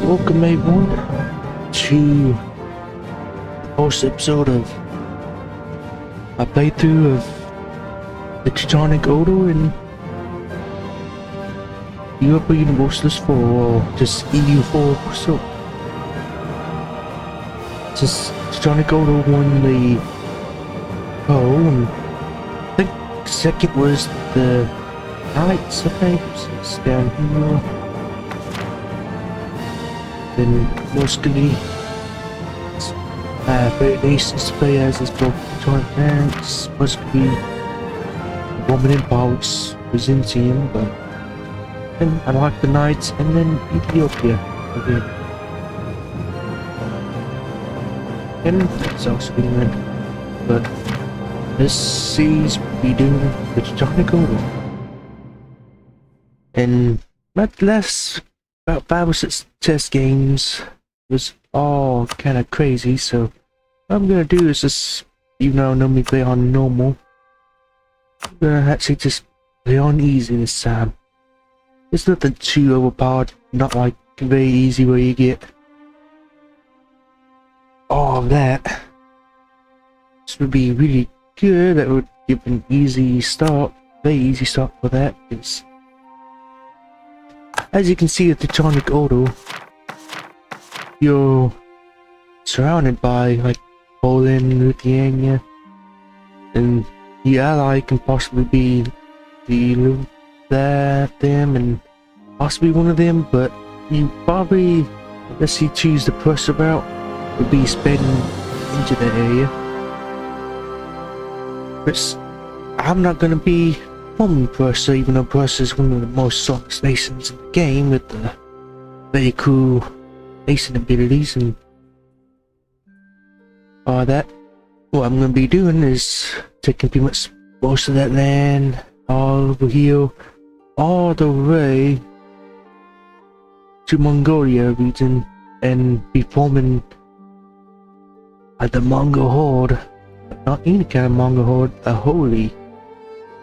Welcome everyone to the first episode of a playthrough of the Teutonic Order in Europa Universalis 4, or just EU4. So, since Teutonic Order won the poll, and I think second was the Knights, I think, so it's down here. Then mostly very nations to play as both Teutonic parents, mostly Roman Empire, Byzantium, but then I like the Knights, and then Ethiopia again. And that's also England, but this series will be doing the Teutonic Order. And that last about 5 or 6 test games was all kind of crazy, so what I'm gonna do is just, even though I normally play on normal, I'm gonna actually just play on easy this time. It's nothing too overpowered, not like very easy where you get all of that. This would be really good. That would give an easy start, very easy start for that. It's, as you can see with the Teutonic Order, you're surrounded by like Poland, Lithuania, and the ally can possibly be them, and possibly one of them, but you probably, unless you choose the Prussia route, would be spending into the area. But I'm not gonna be from Prussia, even though Prussia is one of the most sought nations in the game with the very cool nation abilities and all that. What I'm gonna be doing is taking pretty much most of that land all over here, all the way to Mongolia region, and be forming the Mongol Horde, but not any kind of Mongol Horde, a Holy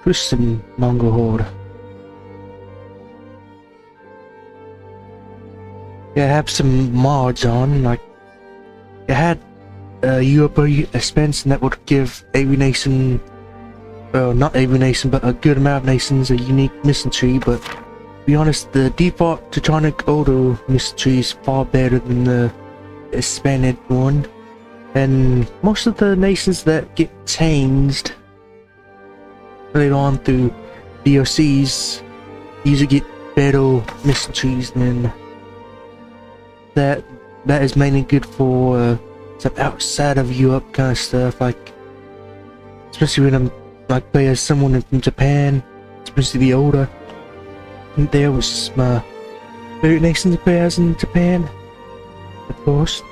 Christian Mongol Horde. Yeah, I have some mods on, like I had Europa expansion that would give every nation, well, not every nation, but a good amount of nations a unique mission tree, but to be honest, the default Teutonic Order mission tree is far better than the expanded one, and most of the nations that get changed later on through DLCs usually get better mission trees than that. That is mainly good for some outside of Europe kind of stuff, like especially when I'm like play as someone from Japan, especially the older. And there was my favorite nation to play as in Japan, of course.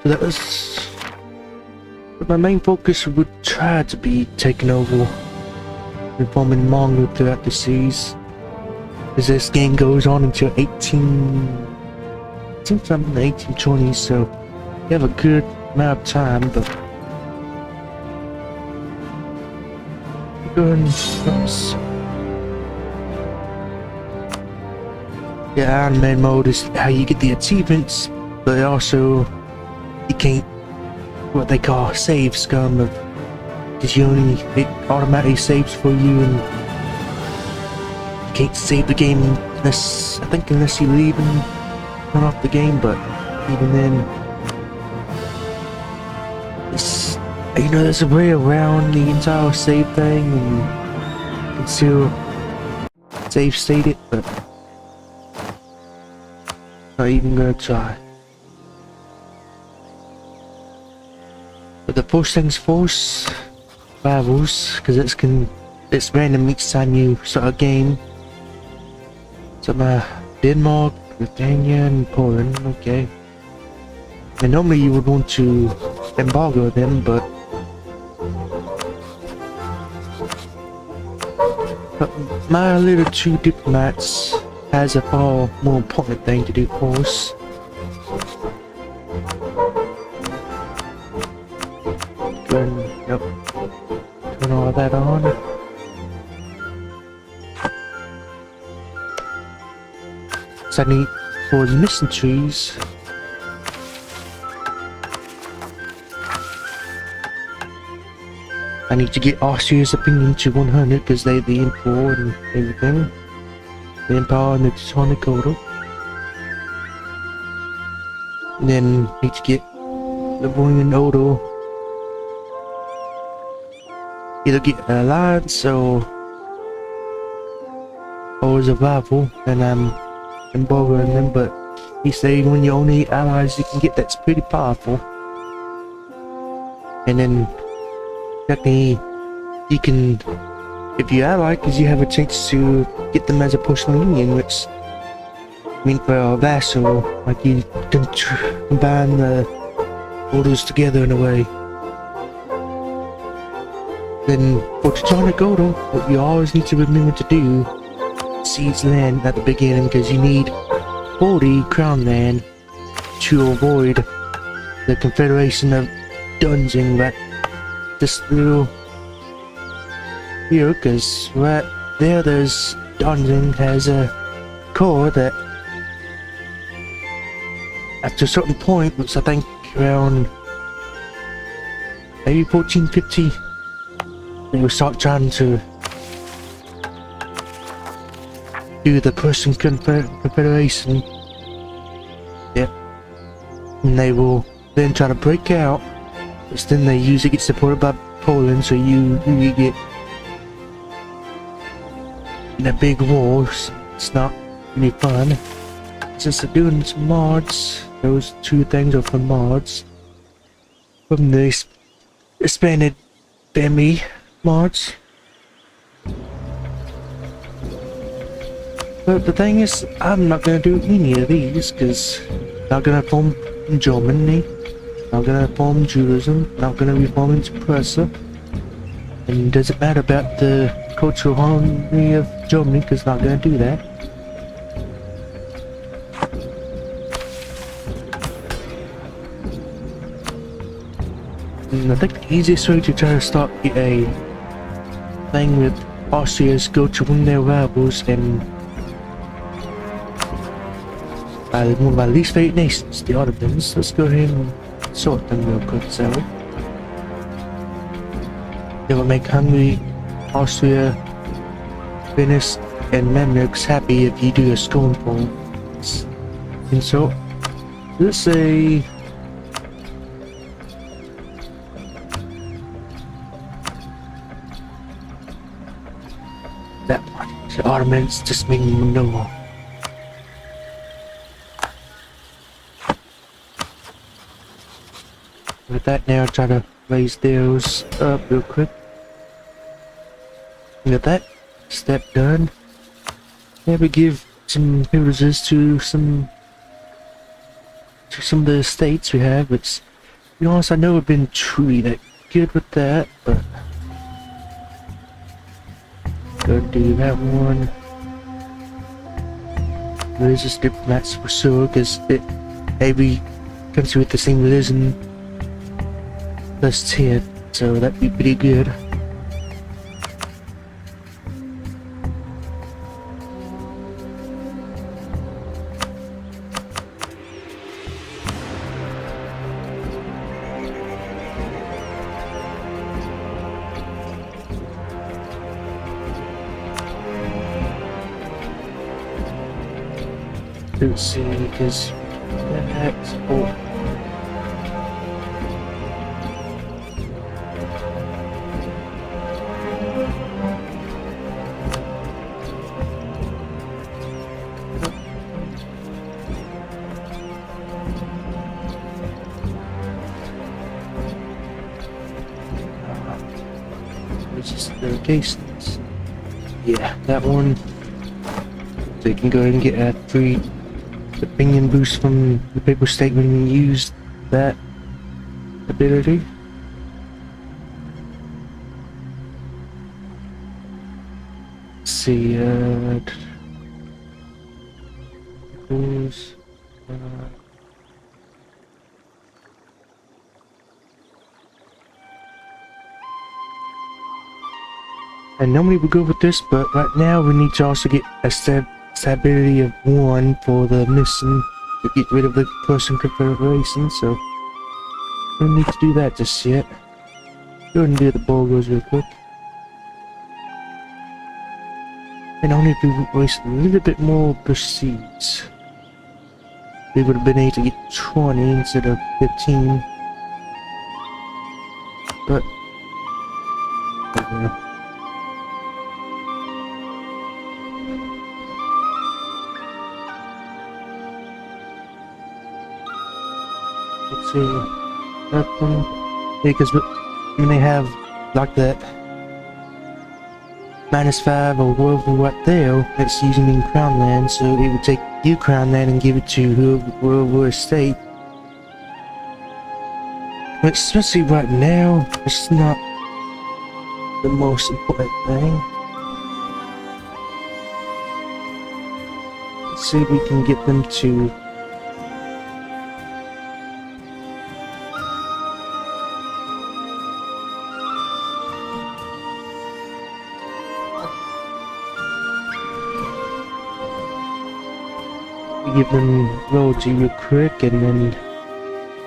So that was, but my main focus would try to be taking over and forming Mongol throughout the seas, as this game goes on until 1820s, so you have a good amount of time. But yeah, Iron Man mode is how you get the achievements, but also you can't, what they call save scum, of because it automatically saves for you, and you can't save the game unless, I think, unless you leave and turn off the game. But even then, it's, you know, there's a way around the entire save thing, and you can still save state it, but not even gonna try. But the first things first, rivals, because it's random each time you start a game. So Denmark, Lithuania, and Poland, okay. And normally you would want to embargo them, but my little 2 diplomats has a far more important thing to do for us. Turn all that on. else I need for the missing trees. I need to get Austria's opinion to 100 because they're the Emperor and everything. The Empire and the Teutonic Order. And then need to get the Roman Order. Either get an alliance or as a rival, and I'm borrowing them, but he said when you only allies you can get, that's pretty powerful. And then technically you can, if you ally, because you have a chance to get them as a personal union, which I mean for a vassal, like you can combine the orders together in a way. Then for Teutonic Order, what you always need to remember to do, seize land at the beginning, because you need 40 crown land to avoid the Confederation of Dungeon that this little here, because right there there's Dungeon has a core that after a certain point, which I think around maybe 1450, they will start trying to do the Prussian Confederation. Yep. And they will then try to break out, which then they usually get supported by Poland, so you get in a big war. It's not really fun. Since they're doing some mods, those two things are for mods from the expanded family mods. But the thing is, I'm not gonna do any of these because not gonna form Germany, not gonna form Judaism, not gonna reform into Prussia, and it doesn't matter about the cultural harmony of Germany because not gonna do that. And I think the easiest way to try to start a thing with Austria is go to one of their rivals and one of my least favorite nations, the Ottomans. Let's go ahead and sort them real quick, so it will make Hungary, Austria, Venice, and Mamluks happy if you do a scornful. And so, let's say that one. The Ottomans just mean no. With that now, try to raise those up real quick. With that step done, maybe give some privileges to some of the states we have, which, to be honest, I know I've been truly that good with that, but go do that one. Religious diplomats for sure, because it every country with the same religion plus 10, so that'd be pretty good. Let's see, because that's all. Locations. Yeah, that one. So you can go ahead and get a free opinion boost from the paper state when you use that ability. Let's see, and normally we go with this, but right now we need to also get stability of 1 for the mission to get rid of the Prussian Confederation, so we don't need to do that just yet. Go ahead and do the Bulgars real quick. And only if we waste a little bit more proceeds, we would have been able to get 20 instead of 15. But yeah. Let's see. Nothing. Yeah, because when they have like that -5 or whatever right there, it's using in crown land, so it would take you crown land and give it to whoever state. But especially right now, it's not the most important thing. Let's see if we can get them to give them loyalty real quick, and then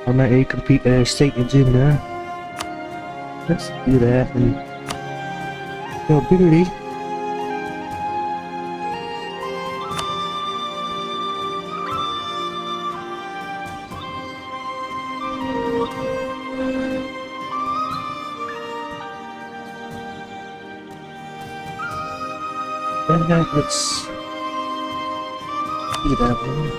I'm not a complete statements in there. Let's do that. And ability. And let's see that one.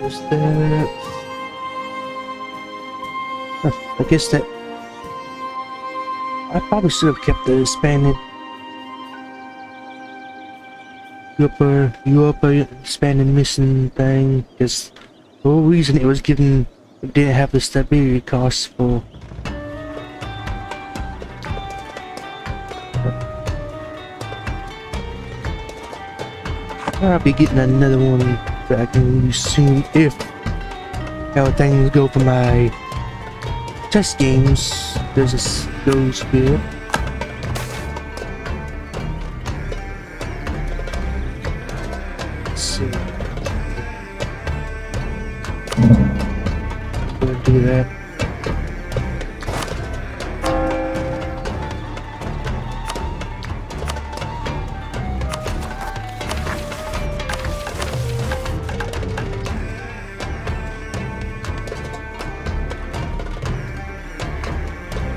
Was that? I guess that I probably should have kept the expanded Europa expanded mission thing, because the whole reason it was given, it didn't have the stability costs for. I'll be getting another one that I can use soon if how things go for my test games. Goes good. Let's see. Gonna do that.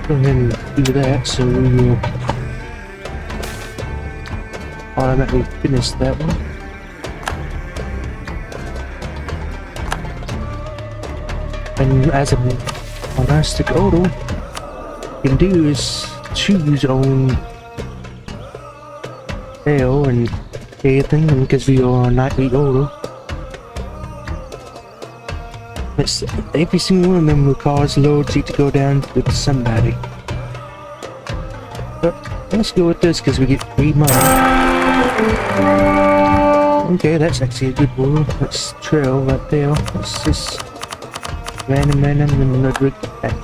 Go ahead and do that, so we will automatically finish that one. And as a monastic order, you can do is choose your own hell and everything, and because we are a knightly order, it's, every single one of them requires loyalty to go down with somebody. But let's go with this because we get free money. Okay, that's actually a good one. Let's trail right there. Let's just random and Ludwig back.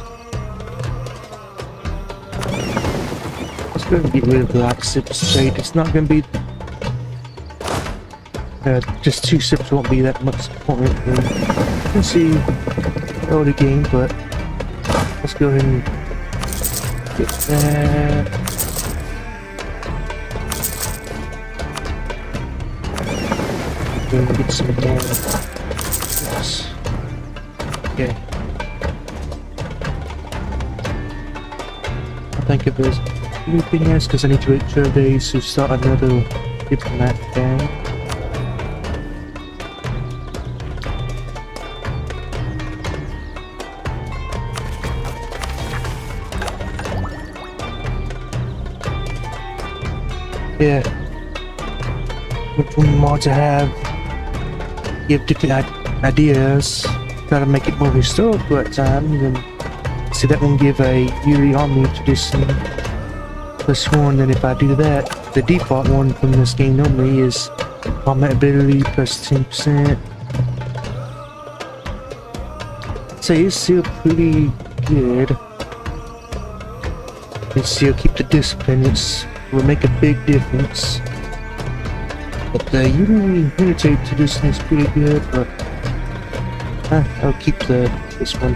Let's go and get rid of the like sips trade. It's not going to be just 2 sips won't be that much point. You can see all the game, but let's go ahead and get that. Go and get some more. Yes. Okay. I think if there's anything else, because I need to wait 12 days to start another diplomat thing. Yeah, which one more to have, give different ideas, try to make it more historical at times, and see that one give a yearly army tradition plus 1, and if I do that, the default one from this game normally is combat ability plus 10%, say it's still pretty good. And still keep the discipline, which will make a big difference. But the unity to this thing's pretty good, but I'll keep this one.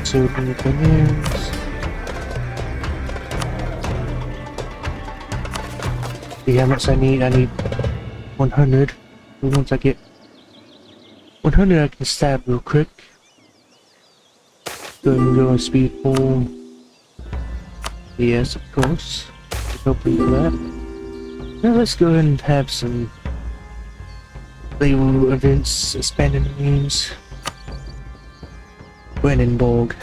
So many things. See how much I need. I need 100. And once I get 100, I can stab real quick. Go ahead and go on speed 4. Yes, of course. Let's open for that. Now let's go ahead and have some label events, expanding names. Brandenburg.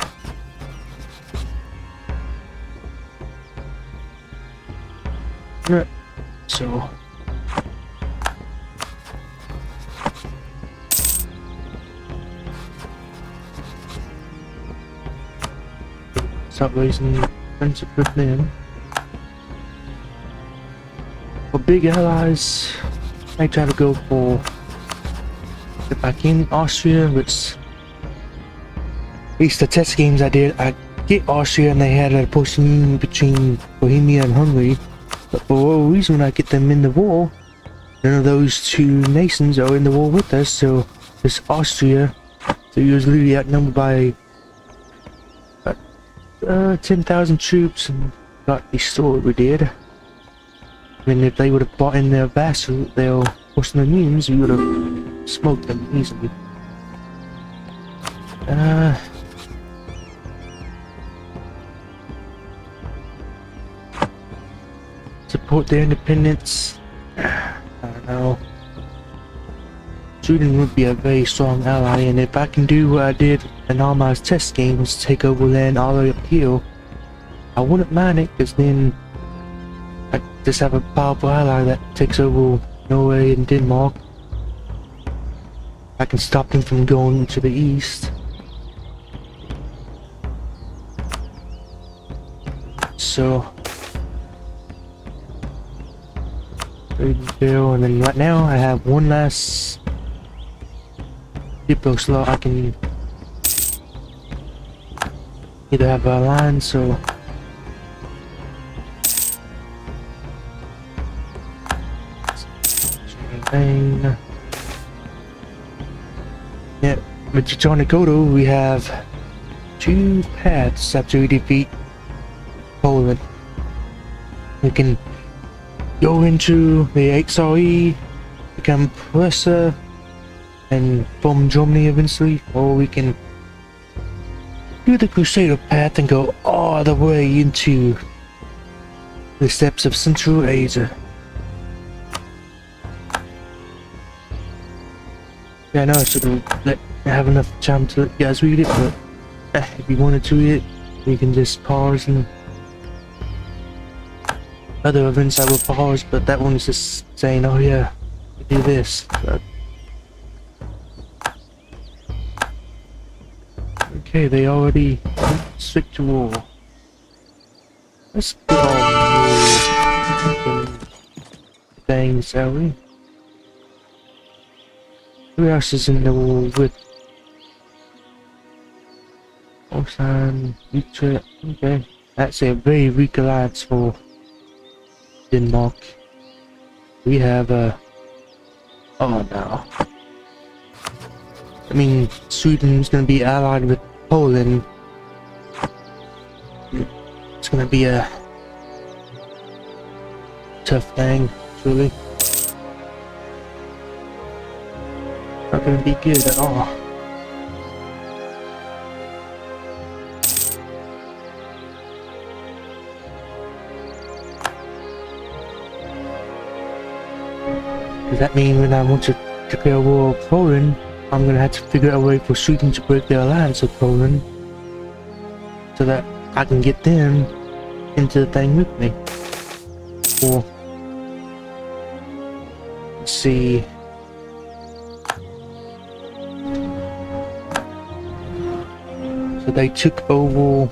Right, so start raising friendship with them. For big allies, I try to go for if I can Austria, which at least the test games I did, I get Austria and they had a portion between Bohemia and Hungary. But for whatever reason, when I get them in the war, none of those two nations are in the war with us. So this Austria, so he was literally outnumbered by 10,000 troops and got destroyed. We did. I mean, if they would have bought in their vassal, their portion of names, we would have smoked them easily. Support their independence. I don't know. Sweden would be a very strong ally, and if I can do what I did in all my test games, take over land all the way up here, I wouldn't mind it, because then I just have a powerful ally that takes over Norway and Denmark. I can stop them from going to the east. So Bill, and then right now I have one last depot slot. I can either have a line, so yeah, with Teutonic Order we have 2 paths after we defeat Poland. We can go into the XRE, become Prussia, and form Germany eventually, or we can do the Crusader path and go all the way into the steppes of Central Asia. Yeah, I know I shouldn't have enough time to let you guys read it, but if you wanted to read it, you can just pause, and other events I will pause, but that one is just saying, oh yeah, do this. But okay, they already switched to war. Let's go on things, shall we? Who else is in the war with Holstein, Utrecht? Okay, that's a very weak alliance for Denmark. We have oh no. I mean, Sweden's gonna be allied with Poland. It's gonna be a tough thing, truly. Not gonna be good at all. Does that mean when I want to declare war on Poland, I'm gonna have to figure out a way for Sweden to break their alliance with Poland, so that I can get them into the thing with me? Or let's see. So they took over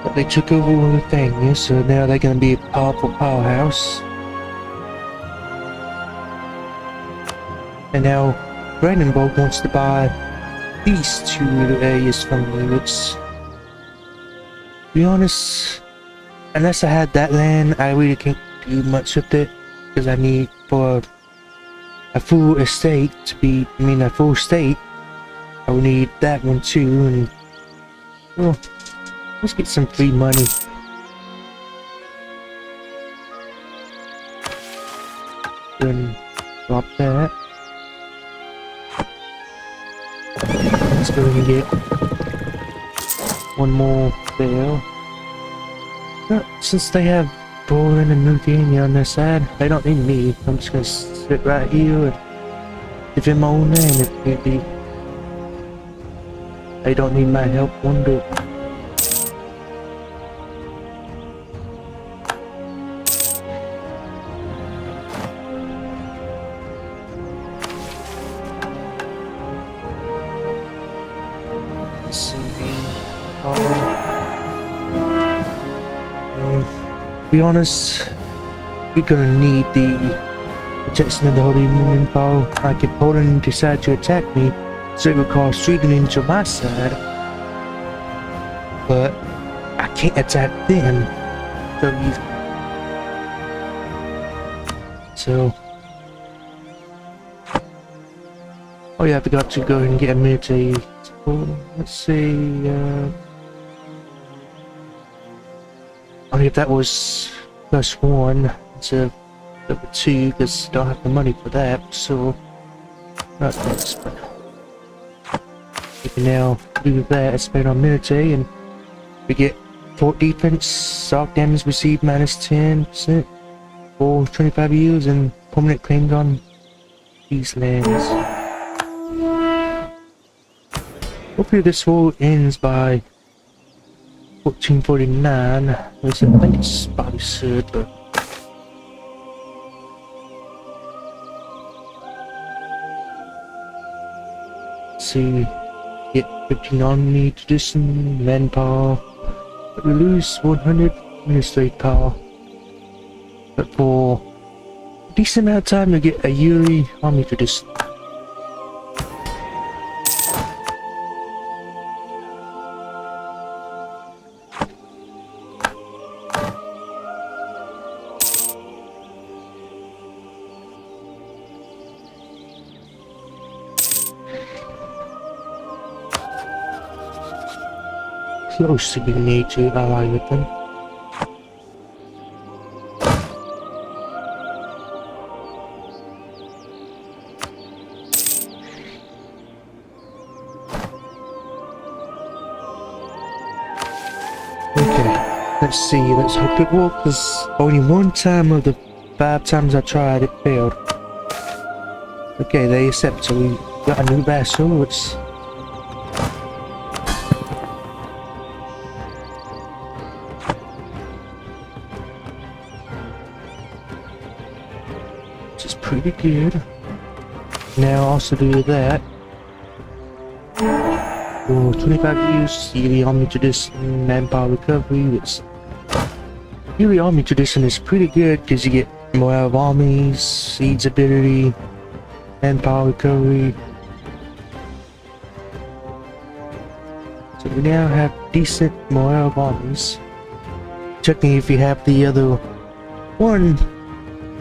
But they took over the thing, yeah, so now they're gonna be a powerful powerhouse. And now Brandenburg wants to buy these two little areas from me, which, to be honest, unless I had that land, I really can't do much with it, because I need for a full estate to be, a full state, I would need that one too, and, well, let's get some free money. Then drop that. Let's go and get one more there. But since they have Poland and Lithuania on their side, they don't need me. I'm just gonna sit right here and live in my own land if maybe they don't need my help one bit. To be honest, we're gonna need the protection of the Holy Moon Power. Like if Poland decide to attack me, so it would cause Sweden into my side. But I can't attack them. So oh yeah, I forgot to go and get a military. Let's see, only if that was +1 instead of +2, because I don't have the money for that, so not this, but we can now do that and spend on military, and we get fort defense, soft damage received -10% for 25 years, and permanent claims on these lands. Hopefully this war ends by 1449. I think it's probably should, but let's see, get 15 army tradition, manpower, but we lose 100 administrative power. But for a decent amount of time, you get a yearly army tradition. Close to being need to ally with them. Okay, let's see, let's hope it works, because only one time of the 5 times I tried it failed. Okay, they accept, so we got a new vassal, which is pretty good. Now also do that. For 25 years, yearly army tradition, manpower recovery. Which yearly army tradition is pretty good because you get morale of armies, siege ability, manpower recovery. So we now have decent morale of armies. Checking if you have the other one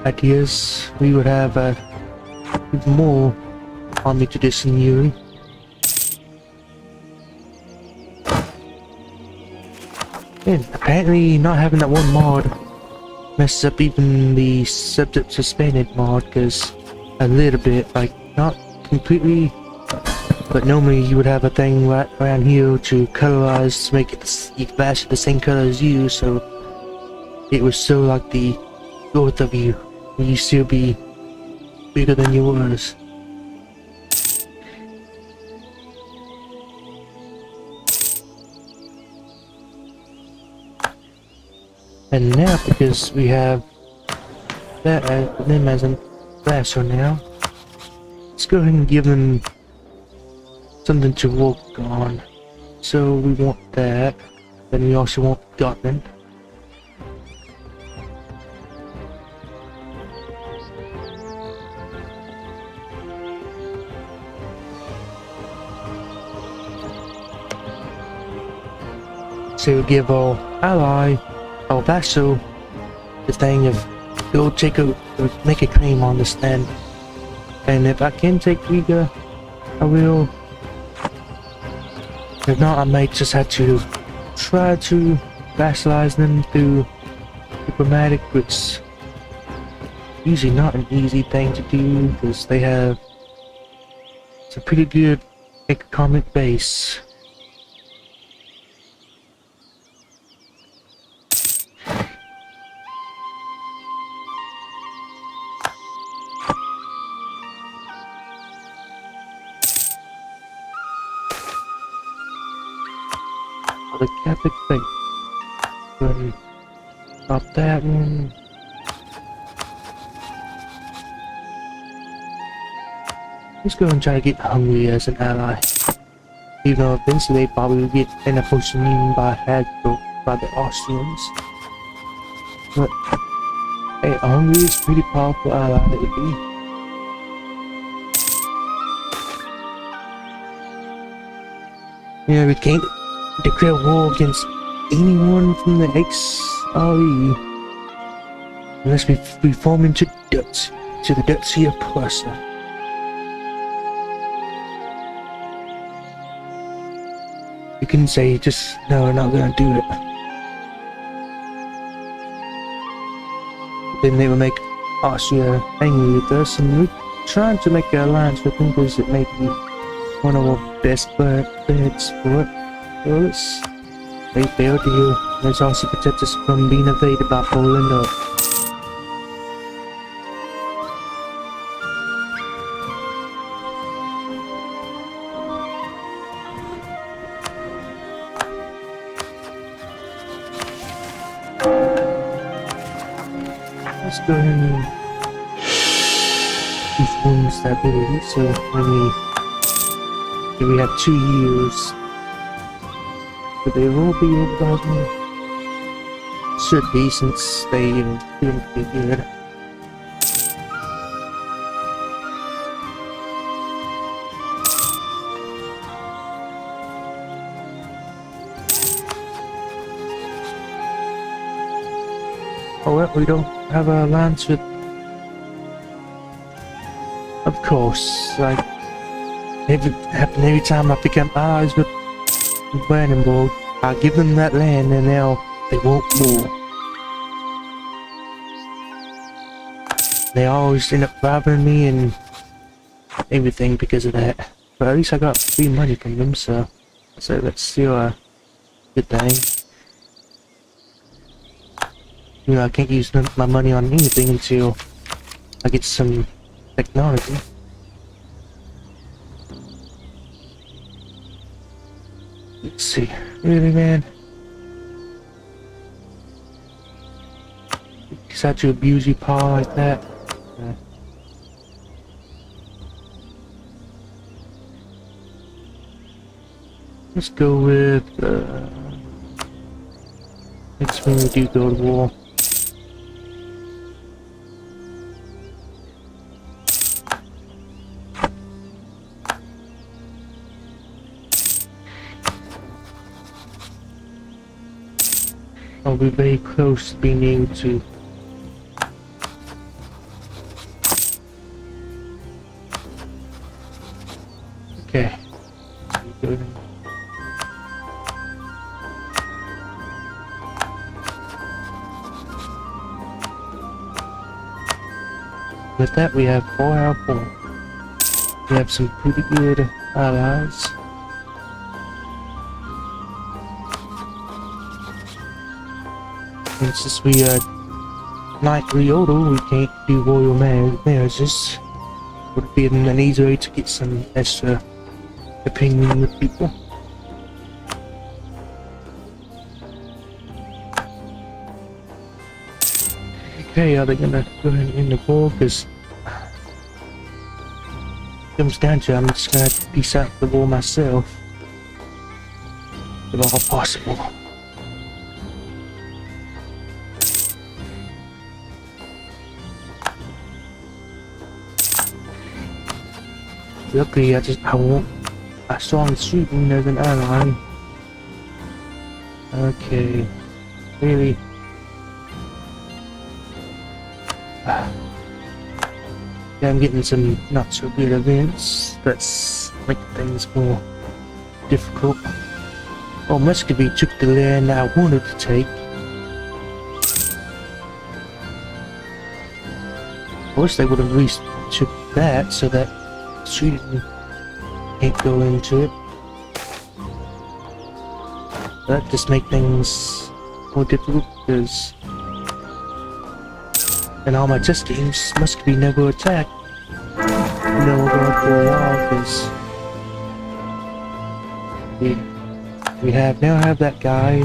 ideas, we would have even more army tradition yearly. And apparently not having that one mod messes up even the subject suspended mod, because a little bit, like not completely, but normally you would have a thing right around here to colorize to make it you bash it the same color as you, so it was so like the both of you still be bigger than you was. And now, because we have that them as a vassal now, let's go ahead and give them something to work on. So we want that. then we also want Gotland. So we give our ally, our vassal, the thing of go take a make a claim on this land, and if I can take Riga, I will. If not, I might just have to try to vassalize them through diplomatic, which usually not an easy thing to do because they have it's a pretty good economic base. The Catholic faith. Go ahead and stop that one. Let's go and try to get Hungary as an ally. Even though eventually they probably will get end up pushing by Hagel by the Austrians. But hey, Hungary is a pretty powerful ally that would be. Yeah, we can't declare war against anyone from the XRE unless we form into Dutch, to the Duchy of Prussia. You can say just no, we're not gonna do it. Then they will make Austria angry with us, and we're trying to make an alliance with them because it may be one of our best bets for it. Well, it's a fair deal. Let's also protect us from being invaded by Poland or let's go ahead and reform stability. So when we have 2 years. But they will be overlapping. Should be since they didn't be good. Oh well, we don't have a alliance with. Of course, like every time I become allies with Brandenburg, I give them that land and now they won't move. They always end up robbing me and everything because of that. But at least I got free money from them, so that's still a good thing. You know, I can't use my money on anything until I get some technology. Let's see. Really, man? Decide to abuse your paw like that? Let's go with, next when we do go to war. I'll be very close to being able to okay. Good. With that we have 4 out of 4. We have some pretty good allies. And since we are knightly order, we can't do royal marriages. Would be an easy way to get some extra opinion with people. Okay, are they gonna go ahead and end the war? Because it comes down to it, I'm just gonna peace out the war myself, if all possible. Luckily, I saw on the street and there's an ally. Okay, really. Yeah, I'm getting some not so good events. That's making things more difficult. Oh, Muscovy took the land I wanted to take. I wish they would have at least took that so that Sweden can't go into it. That just make things more difficult because in all my test games, Muscovy never attacked. You know, we're going for a while because we now have that guy.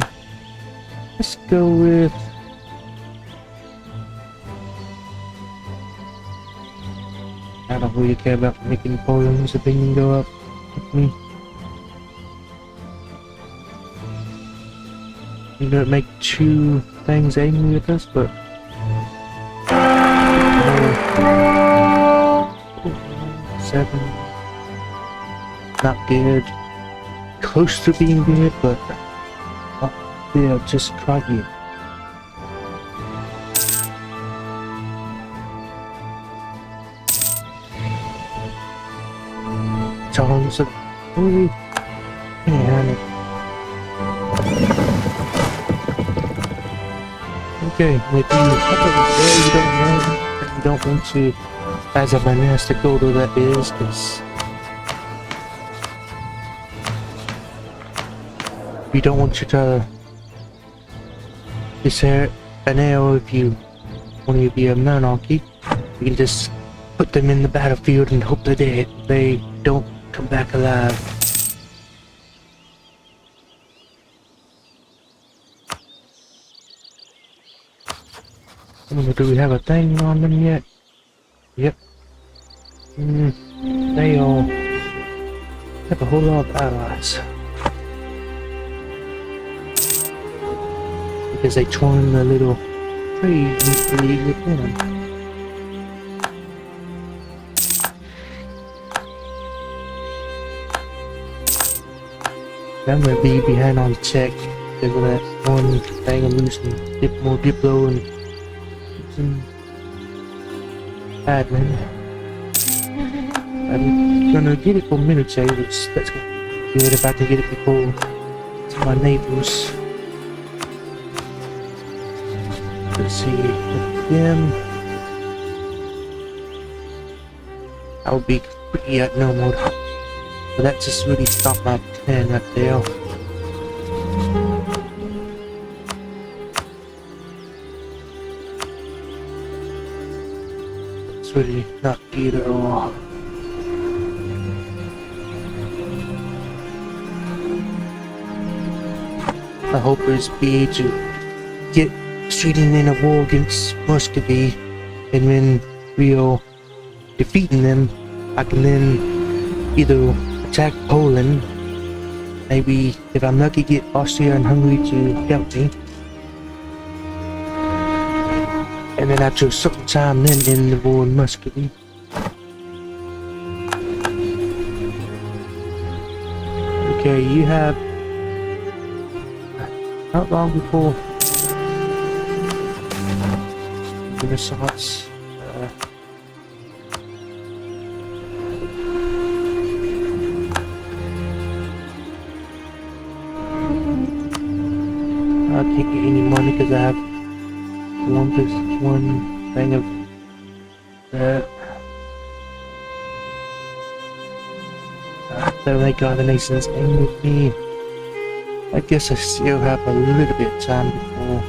Let's go with I don't really care about making Poland's opinion go up with me. You don't make two things angry with us, but 7. Not good. Close to being good, but not there, just craggy. Charles, really? Man. Okay, if you don't want to, as a monastic order that is, because you don't want you to desert an arrow if you want to be a monarchy. You can just put them in the battlefield and hope that they don't come back alive. I wonder, do we have a thing on them yet? Yep. They all have a whole lot of allies. Because they joined the little trade league with them. I'm gonna be behind on tech because of that one thing. I'm losing more Diplo and some admin. I'm gonna get it for military, which that's gonna be good if I can get it before to my neighbors. Let's see, with them, I would be pretty outnumbered, but that just really stopped my plan right there. It's really not good at all. I hope it's be to get Sweden in a war against Muscovy, and when we are defeating them, I can then either attack Poland, maybe if I'm lucky get Austria and Hungary to help me, and then after a certain time then end the war in Muscovy. Okay, you have not long before Renaissance. I can't get any money because I have one thing of that. Don't make other nations aim with me. I guess I still have a little bit of time before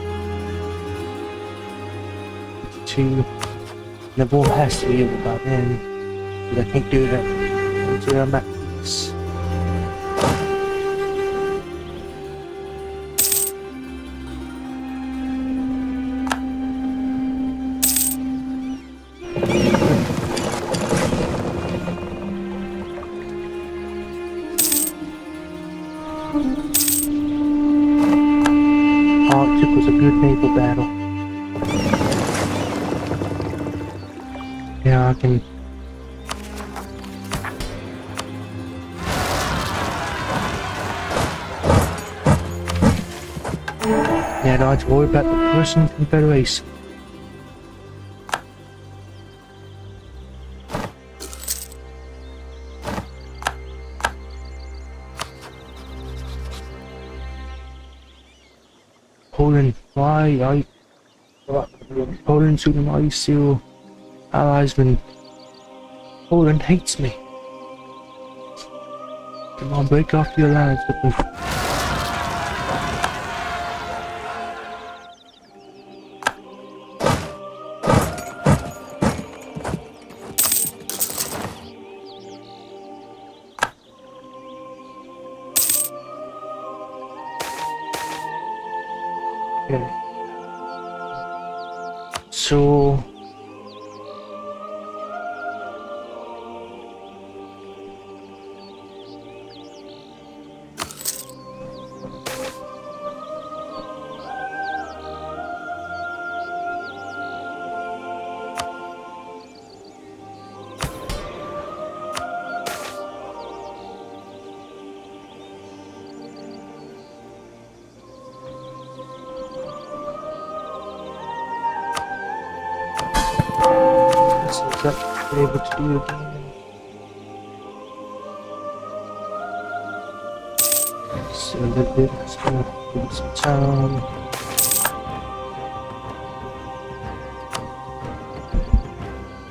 the war has to be over by then, but I can't do that until I'm at this. All it took was a good naval battle. Yeah, I can Now I don't have to worry about the Russian Confederation. Poland, why are you... Poland, Sweden, why are you still allies when Poland hates me? Come on, break off your alliance with me. Okay. So... Is that able to do again? So let's give it some time.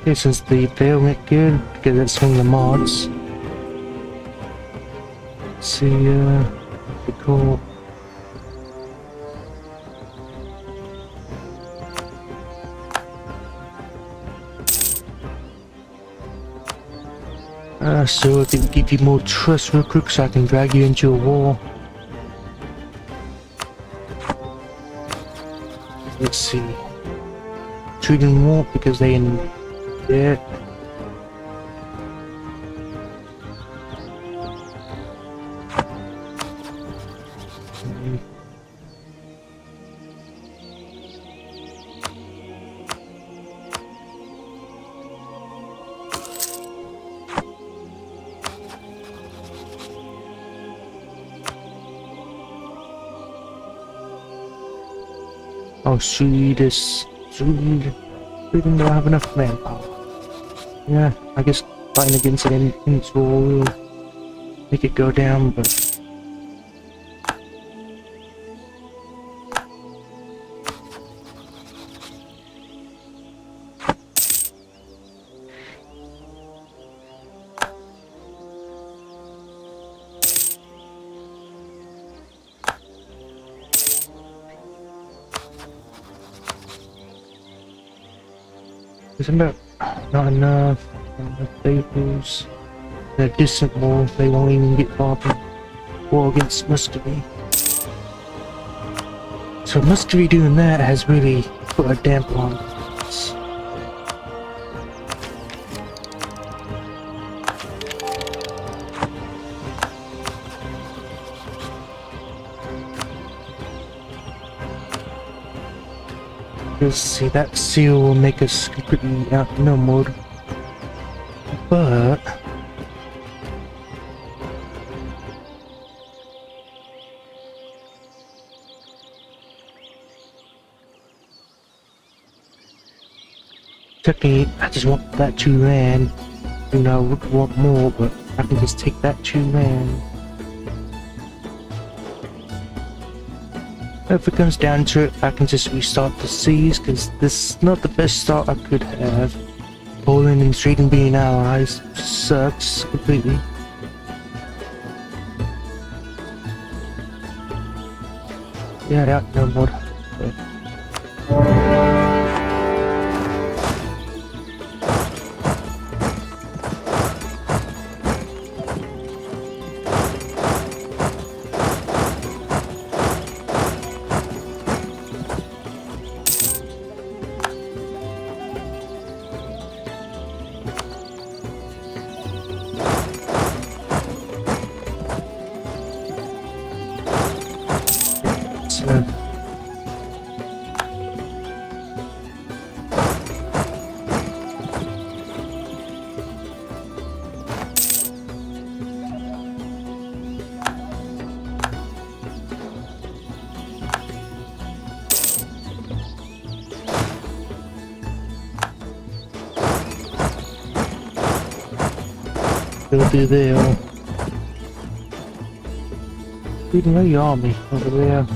Okay, since the veil went good, because it's one of the mods. Let's see, pretty cool. So if it give you more trust real quick so I can drag you into a war. Let's see. Sweden won't because they in debt. Oh, Sweden don't have enough manpower. Yeah, I guess fighting against it in its war will make it go down, but... Isn't that not enough? Staples. They're distant war, they won't even get far from war against Muscovy. So Muscovy doing that has really put a damper on this. Let's see, that seal will make us completely outnumbered, but technically I just want that 2 rand. You know, I would want more, but I can just take that 2 rand. If it comes down to it, I can just restart the seas, because this is not the best start I could have. Poland and Sweden being allies sucks completely. Yeah, that no more. Go through there. Leading the army over there.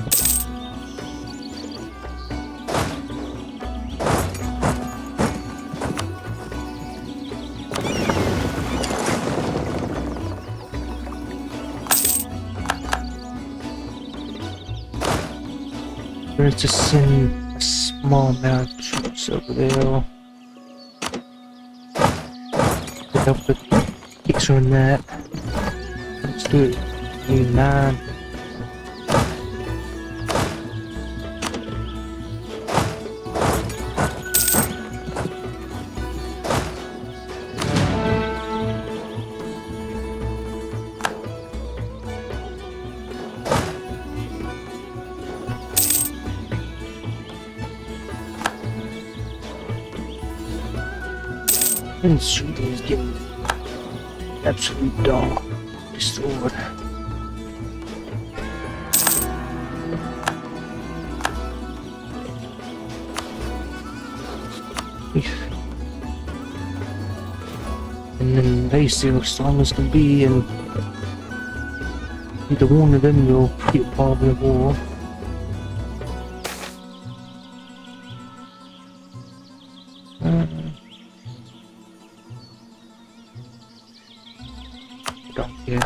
There's just a small amount of troops over there. Pick up the kicks on that. Let's do it. 9. And Sweden is getting absolutely dark, destroyed. And then they still as strong as can be, and either one of them will get part of the war. Don't care.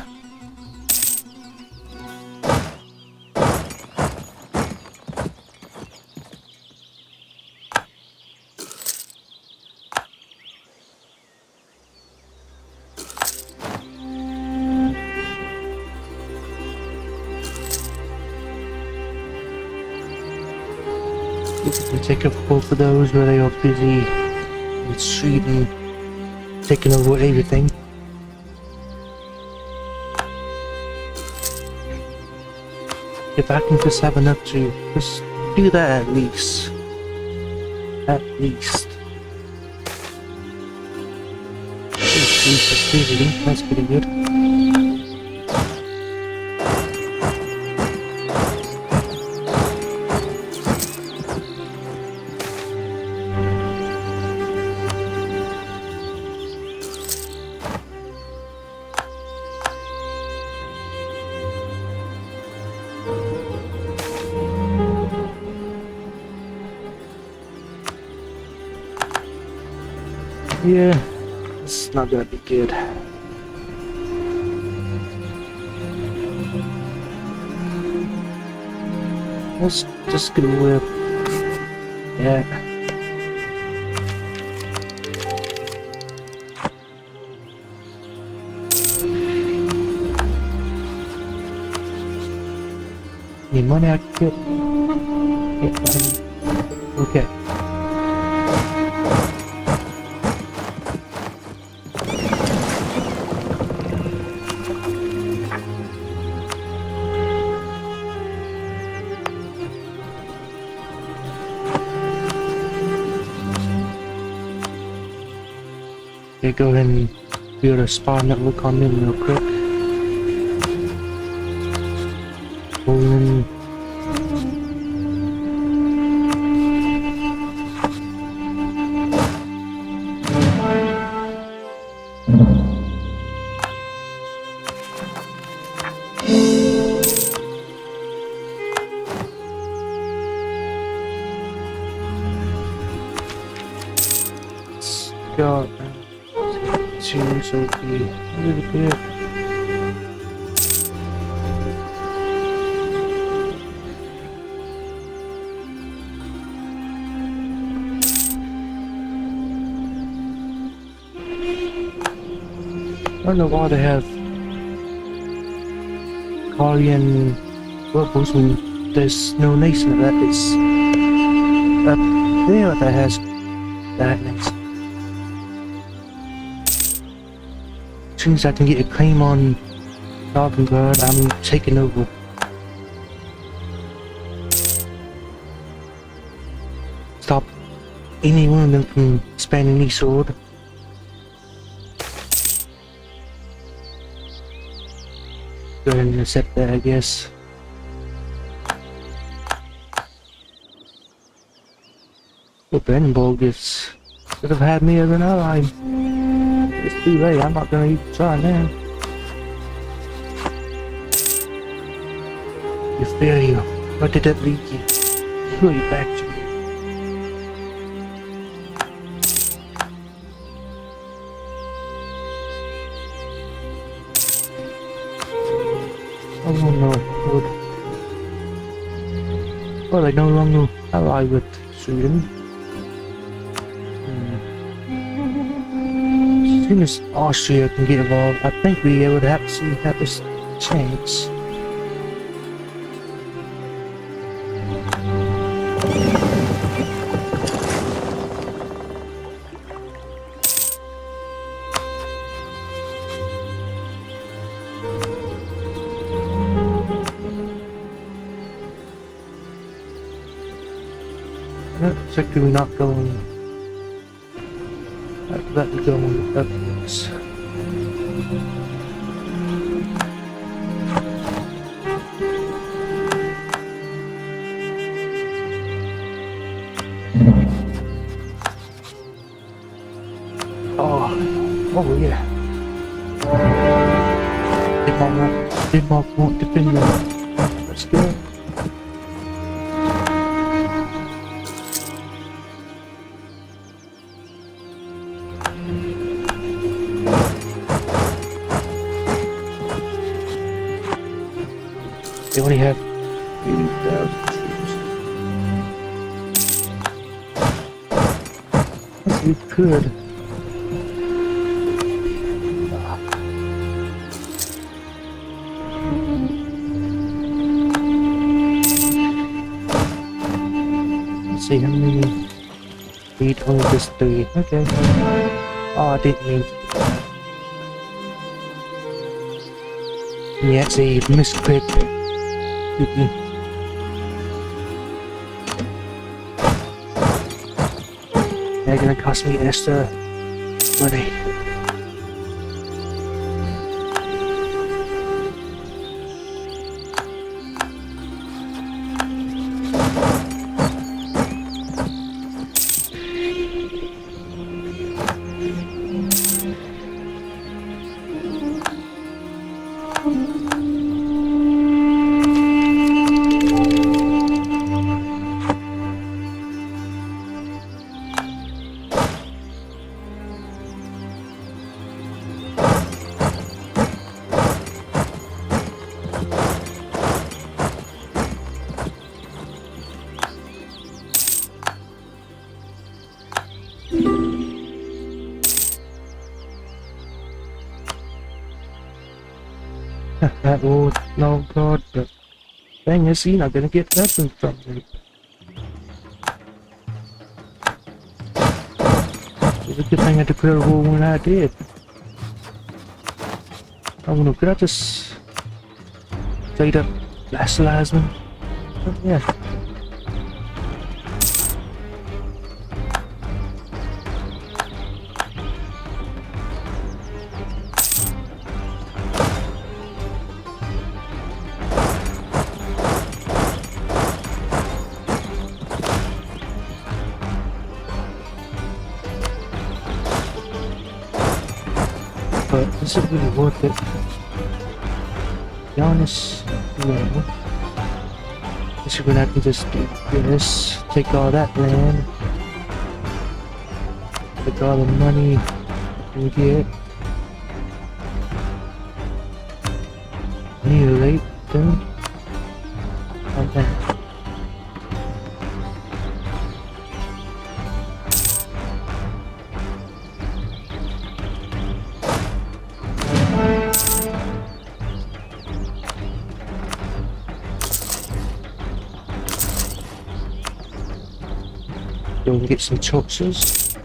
We take up both of those where they are busy in Sweden taking over everything. If I can just have enough to just do that at least. At least. That's pretty good. Yeah, it's not gonna be good. Let's just go with, yeah. Any money I can get? Okay. Okay, go ahead and build a spy network on them real quick. Poland. Got two, so it'd be really good. I don't know why they have Korean workforce when there's no nation of that. It's up there that has that nation. As soon as I can get a claim on Darkenbird, I'm taking over. Stop any one of them from expanding any sword. Go ahead and accept that, I guess. Well, Brandenburg should have had me as an ally. It's too late. I'm not gonna even try now. You failure. Where did that lead you? Hurry back to me. Oh no, good. Well, they no longer ally with Sweden. As soon as Austria can get involved, I think we would actually have this chance. Looks like we're not going. Let me go upwards. Oh yeah. Denmark won't defend them. Let's go. They only have 80,000 troops. Yes, we could. Let's see how many. Need only just 3. Okay. Oh, I didn't mean to do that. Yeah, it's a misclick. They're gonna cost me extra money. That will no god, but thing is, you're not gonna get nothing from me. It's a good thing I declared war when I did. Oh no, could I just straight up vassalize them? Oh, yeah. But this is really worth it. To be honest, no. Guess we're gonna have to just do this. Take all that land. Take all the money we get. Annihilate them. Okay. Go and get some choices.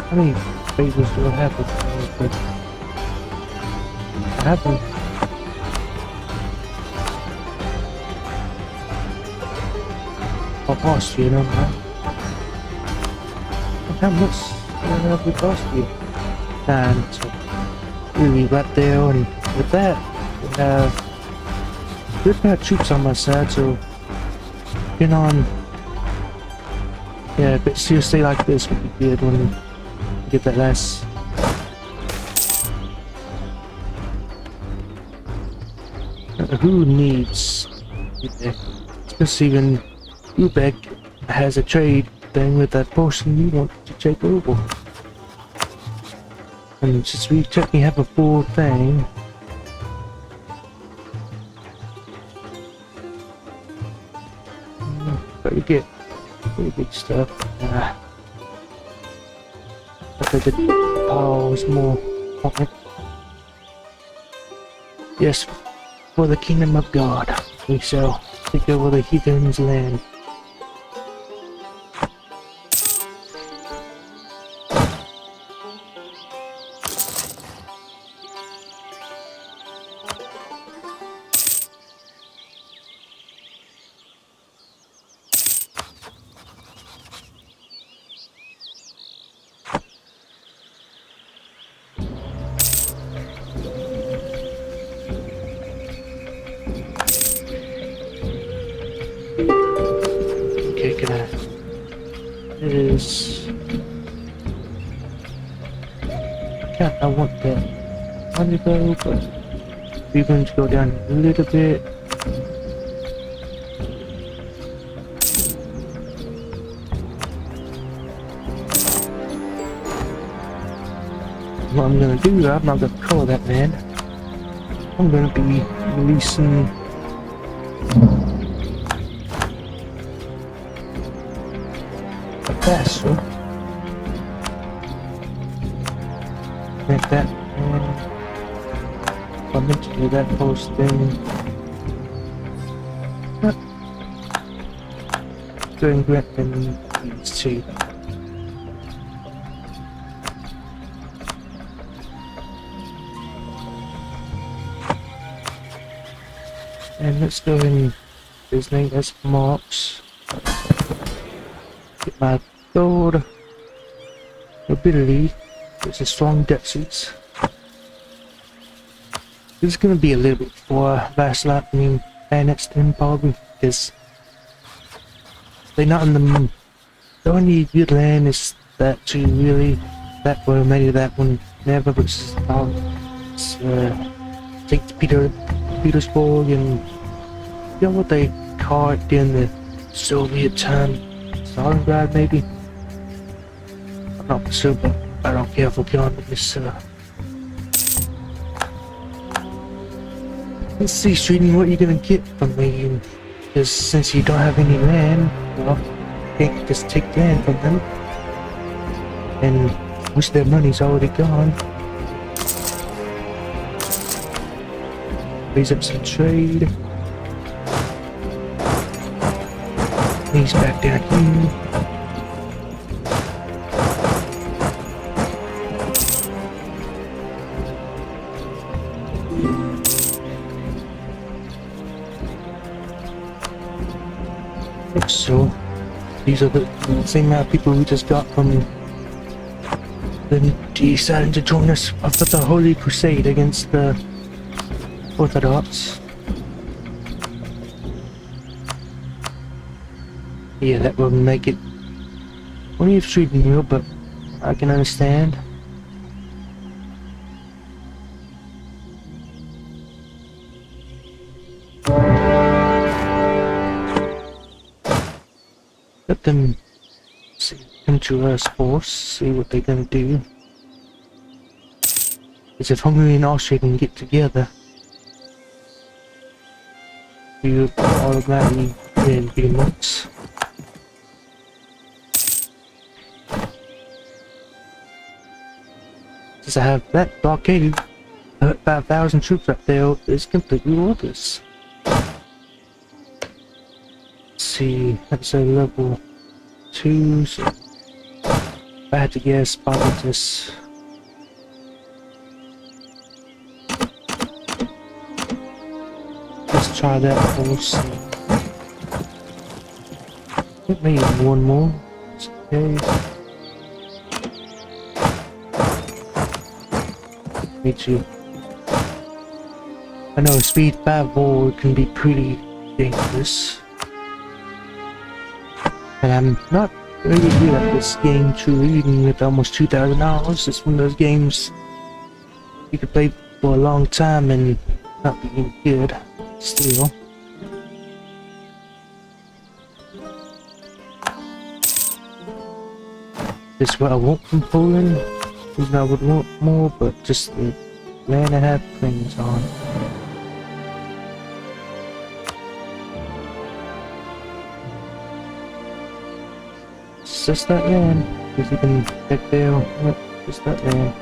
How many favors do I have with me? But I have them. of Austria, no man. How much have we cost you? And so we leave that there, and with that, we have a good amount of troops on my side, so getting on. Yeah, but seriously, like this would be good when we get that last. Who needs? Especially when Ubek has a trade thing with that person you want to take over. And since we technically have a full thing, but you get pretty big stuff. But the power is more important. Yes, for the kingdom of God, we shall take over the heathen's land. I want that money though, but we're going to go down a little bit. What I'm gonna do, I'm not gonna call that man. I'm gonna be releasing a vassal. Make that, I meant to do that post thing. Go and grab them these two. And let's go and his name as marks. Get my gold ability. It's a strong depths. This is gonna be a little bit for vassal, annexed in probably, because they're not in the only good land is that two really. That one, maybe that one never, but it's St. Petersburg and you know what they call it during the Soviet time, Stalingrad maybe. I'm not sure, but I don't care for killing this. Let's see, Sweden, what you're gonna get from me. Because since you don't have any land, well, you can't just take land from them. And most of their money's already gone. Raise up some trade. He's back down here. So, these are the same amount of people we just got from them deciding to join us after the Holy Crusade against the Orthodox. Yeah, that will make it only a street meal, but I can understand. Let them come to us first, see what they're gonna do. Because if Hungary and Austria can get together, we will automatically win pretty much. Since I have that blockaded, about 1,000 troops up there is completely worthless. See, that's a level 2, so if I had to guess, probably just let's try that first. Maybe one more. It's okay. Me too. I know speed 5 war can be pretty dangerous. And I'm not really good at this game too, even with almost 2,000 hours. It's one of those games you could play for a long time and not be any good still. This is what I want from Poland. Even I would want more, but just the land I have things on. It's just that land. Because you can get there. Yep, just that land.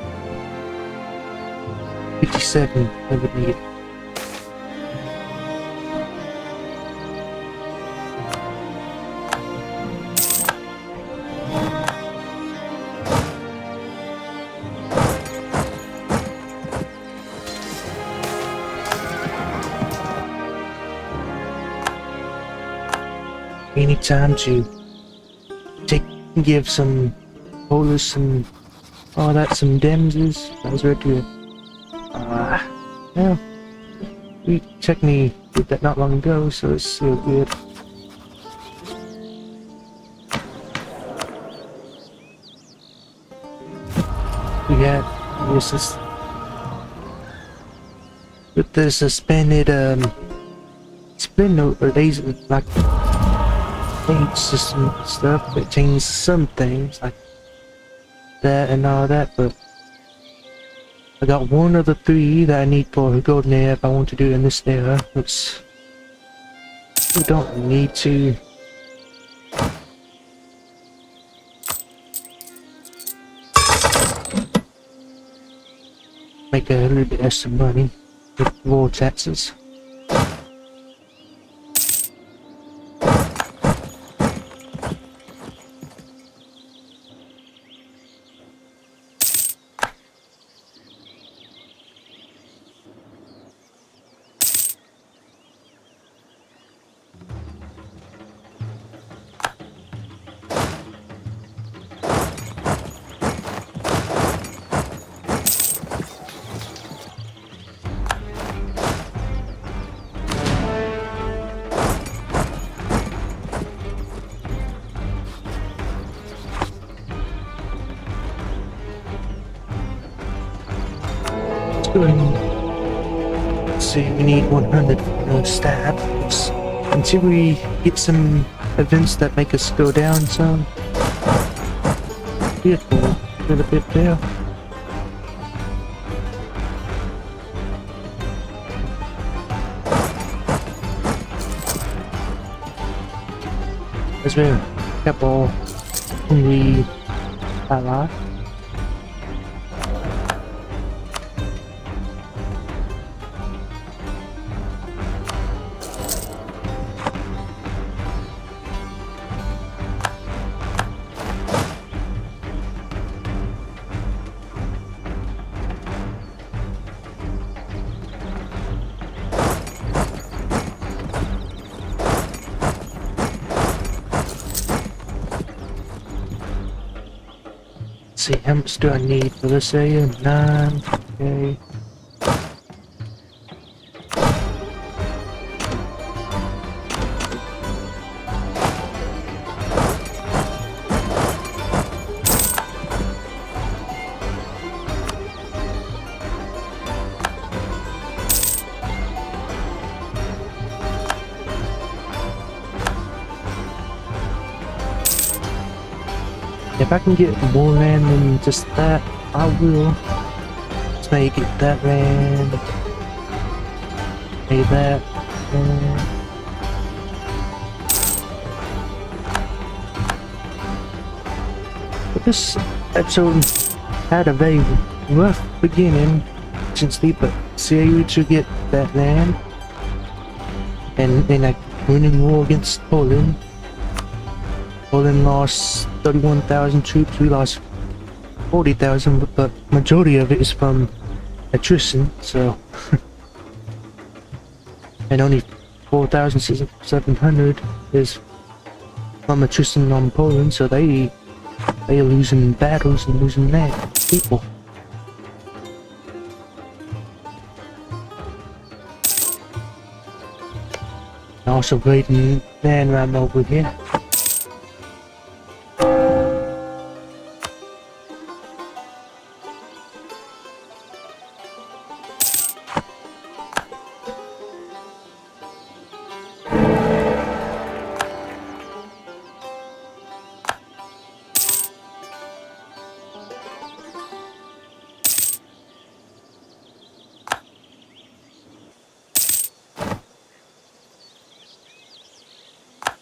57, I would need. Any time to give some Polish and all that some Demses. I was ready to yeah. We technically did that not long ago, so it's still good. We got this with the suspended spindle or laser like system stuff. It changed some things like that and all that, but I got one of the 3 that I need for a golden era if I want to do it in this era, which we don't need to. Make a little bit extra money with war taxes. Let's see, we need 100 stabs until we get some events that make us go down some. Beautiful, a little bit there. As well, couple hungry allies. See, how much do I need for this area? 9, okay. If I can get more land than just that, I will. Let's make it that land. Make that land. But this episode had a very rough beginning, but see able to get that land. And in a winning war against Poland. Poland lost 31,000 troops, we lost 40,000, but majority of it is from attrition, so and only 4,700 is I'm trusting on Poland, so they are losing battles and losing their people. Also raiding land ram over here.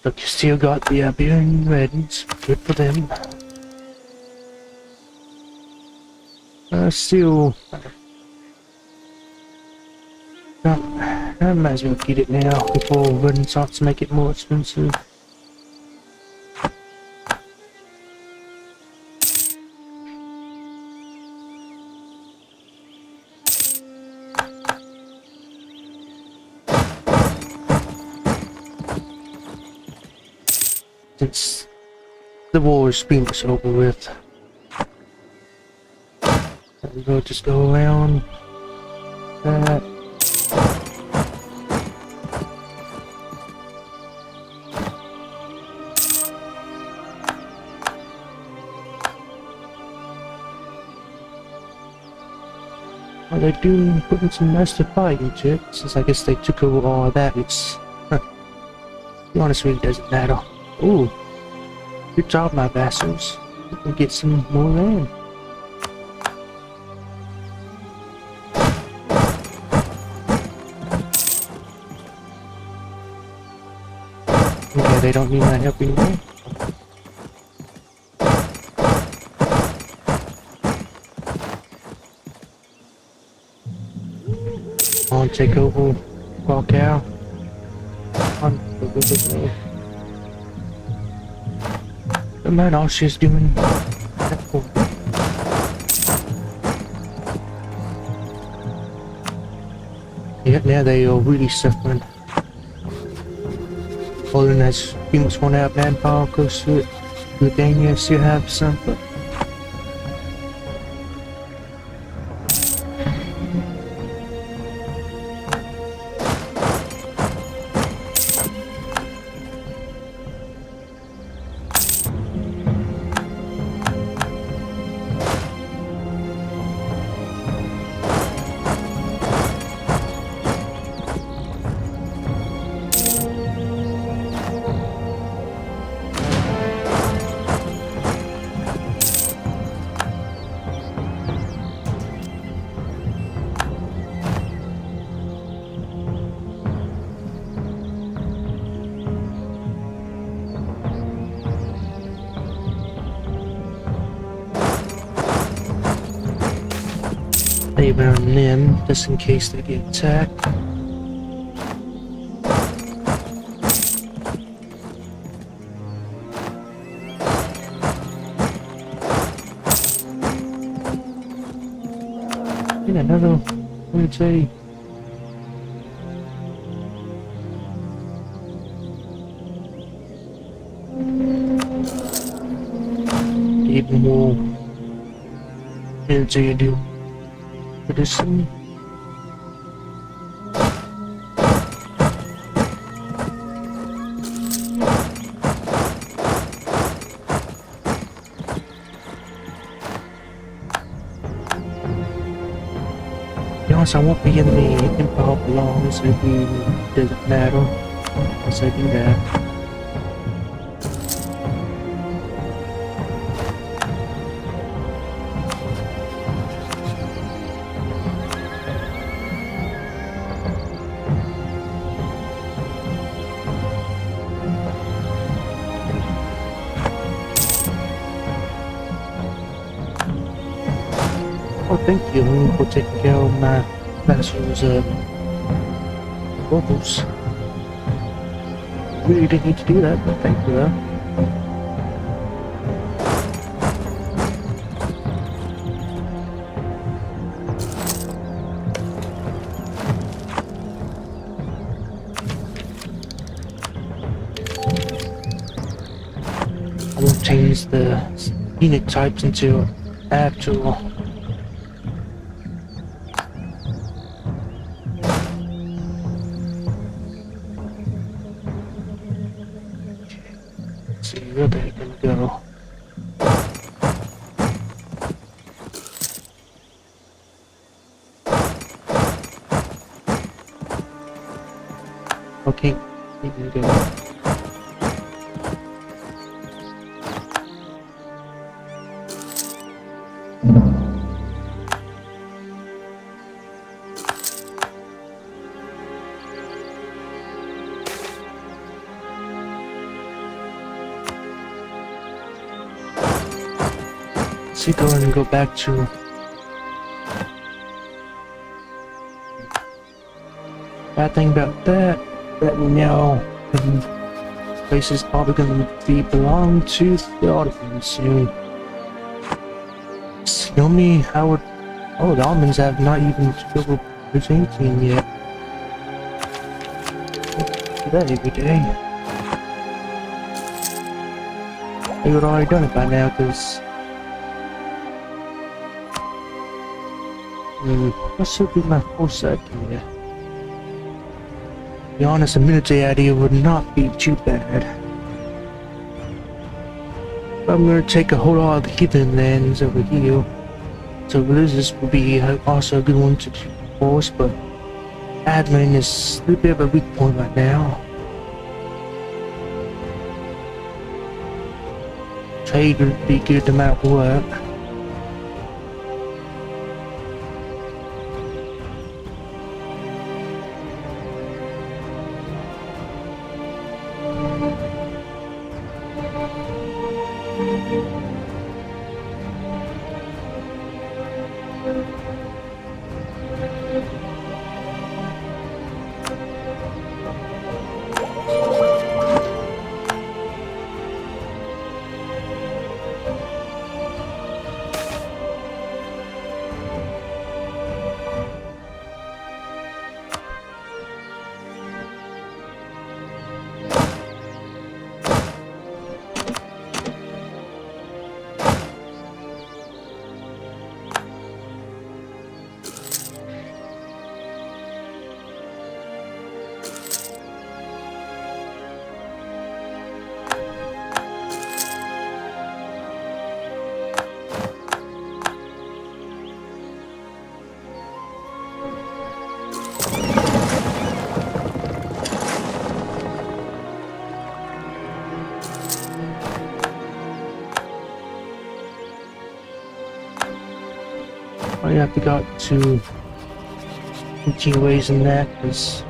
Look, you still got the Iberian Reds. Good for them. Still... I might as well get it now before running starts to make it more expensive. Since the war is pretty much over with, we'll just go around that. Well, they do put in some nice to fight into it, since I guess they took over all of that. It's, to be honest with you, it doesn't matter. Ooh, good job, my vassals. You can get some more land. Okay, they don't need my help anymore. On, take over, walk out. On, go. The man, all she's doing. That's cool. Yeah, now they are really suffering. Poland has pretty much run out of manpower close to it. Lithuania still have some, but stay around them just in case they get attacked. And another, let me say, even more energy to do. Medicine. To be honest, I won't be in the Empire for long, so it doesn't matter once I do that. Oh, thank you for taking care of my vassals' troubles. Really didn't need to do that, but thank you though. change the unit types into actual. Let's see where they can go. Okay, you can go. Let's go and go back to bad thing about that. Let me know. This place is probably gonna be belong to the Ottomans soon. You know me, how would the Ottomans have not even killed Byzantium yet. Do that every day. They would already done it by now, cause what should be my first idea? To be honest, a military idea would not be too bad. I'm gonna take a whole lot of the heathen lands over here. So religious would be also a good one to force, but admin is a little bit of a weak point right now. Trade would be good no matter what. I have to go to continue ways in that, because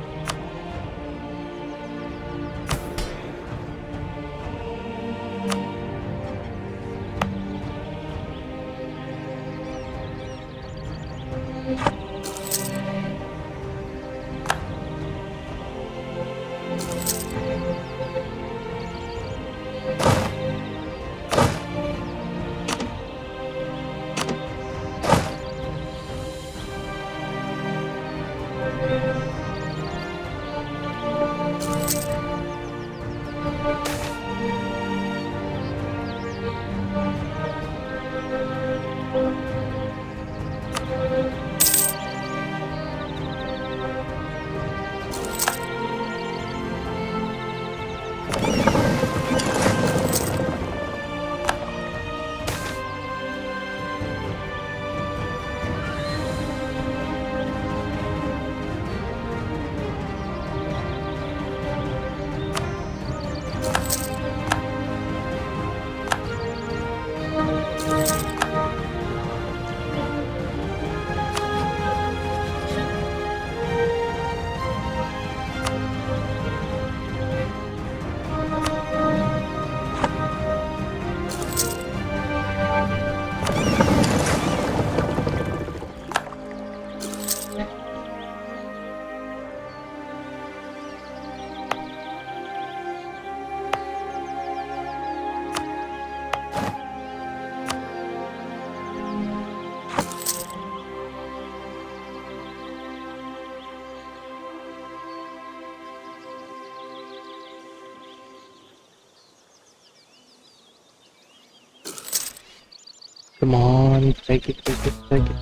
Come on, take it, take it, take it.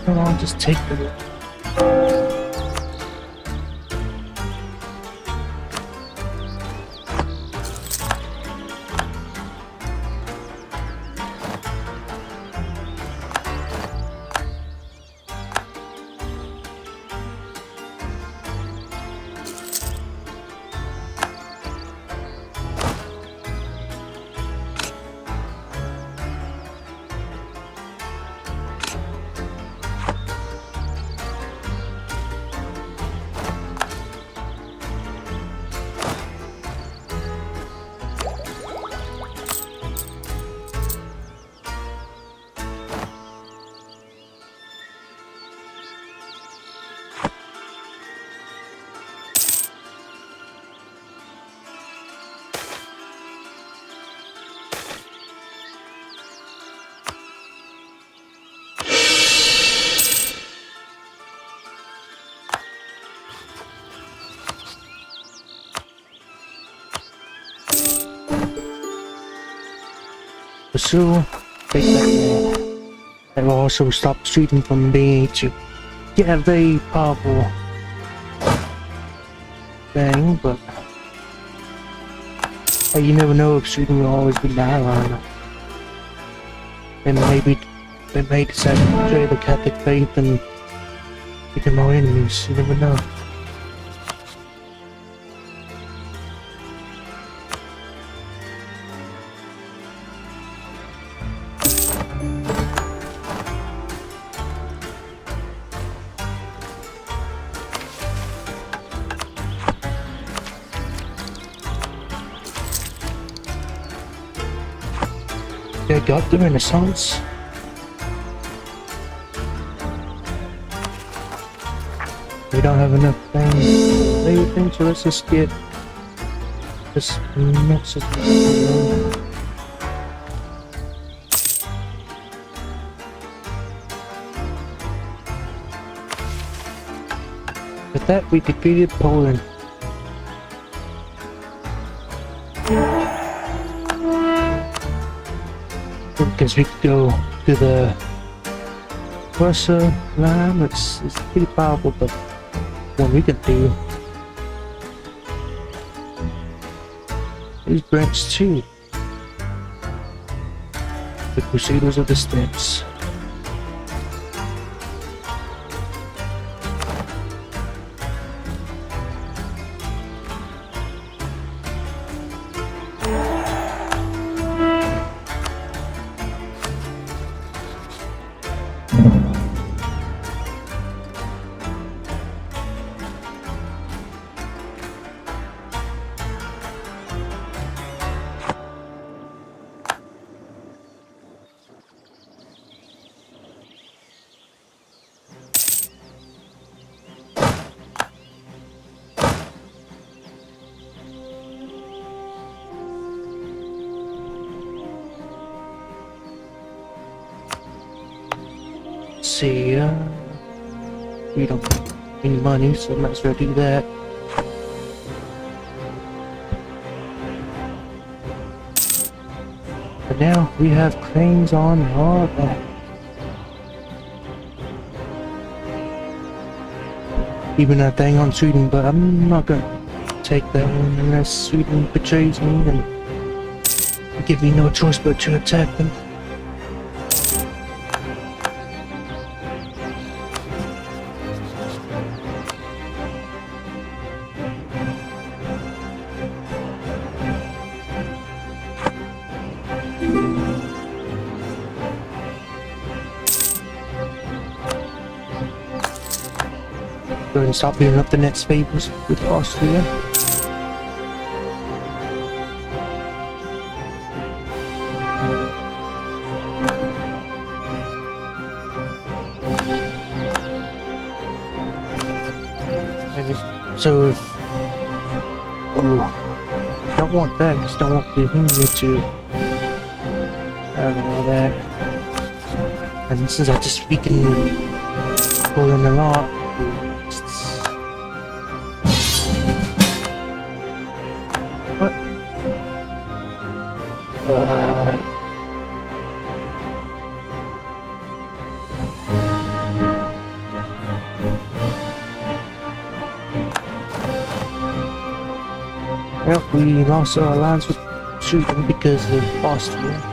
Come on, just take it. So, take that. That will also stop Sweden from being able to get a very powerful thing, but hey, you never know if Sweden will always be an ally. And maybe they may decide to betray the Catholic faith and become our enemies. You never know. They got the Renaissance. We don't have enough things, so let's just get this message. With that, we defeated Poland. Because we could go to the Russia line, it's pretty powerful, but what we can do is branch too. The Crusaders of the Steppes. See, we don't have any money, so I might as well do that. But now we have claims on all of that. Even that thing on Sweden, but I'm not gonna take that one unless Sweden betrays me and give me no choice but to attack them. Go ahead and stop building up the next favors with Austria. So if don't want that, just don't want the India to have all that. And since I just speaking pulling a lot, what? Well, we lost our alliance with Sweden because of Austria.